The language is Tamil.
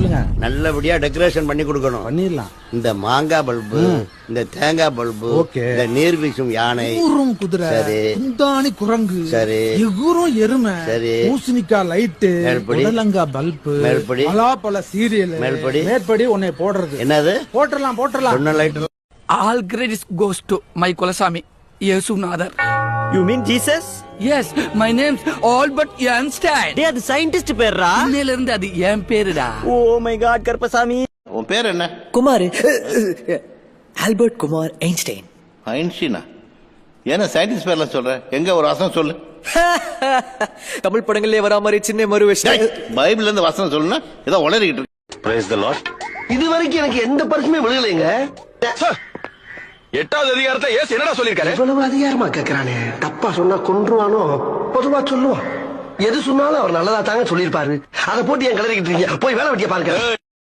சொல்லுங்க. நல்லபடியா டெக்கரேஷன் பண்ணி கொடுக்கணும். பண்ணிடலாம். இந்த மாங்காய் பல்பு, இந்த தேங்காய் பல்பு, இந்த நீர் வீசும் யானை, ஊரும் குதிரை, சரி, குந்தாணி குரங்கு, சரி, எகுரும் எருமை, சரி, பூசணிக்காய் லைட்டு, உடலங்கா பல்பு, மேல்படி பலாப்பழ சீரியல், மேற்படி உன்னை போடுறது. என்னது? போட்டுடலாம். சொன்ன light. All credits goes to my Kulasami, Yesunadar. You mean Jesus? Yes, my name's Albert Einstein. டேய் அது சயின்டிஸ்ட் பேர்ரா. இன்னையில இருந்து அது என் பேருடா. Oh my god Karuppasamy. உன் பேர் என்ன? குமார். Albert Kumar Einstein. ஐன்ஸ்டீனா? ஏன்னா சயின்டிஸ்ட் பேர்ல சொல்ற? எங்க ஒரு வசனம் சொல்லு. தமிழ் படங்களே வரா மாதிரி சின்ன மறுவேஷம். பைபிள்ல இருந்து வசனம் சொல்லுனா ஏதோ உளறிக்கிட்டு இருக்கு. Praise the Lord. இது வரைக்கும் எனக்கு எந்த பரிசுமே விழுகலைங்க. 8வது அதிகாரத்துல ஏசு என்னடா சொல்லிருக்காரு? இவ்வளவு அதிகாரமா கேக்குறானே, தப்பா சொன்னா கொன்றுவானோ? பொதுவா சொல்லுவான். எது சொன்னாலும் அவர் நல்லதா தாங்க சொல்லிருப்பாரு. அதை போட்டு என் கிளறிக்கிட்டு இருக்கீங்க. போய் வேலை வெட்டிய பாருங்க.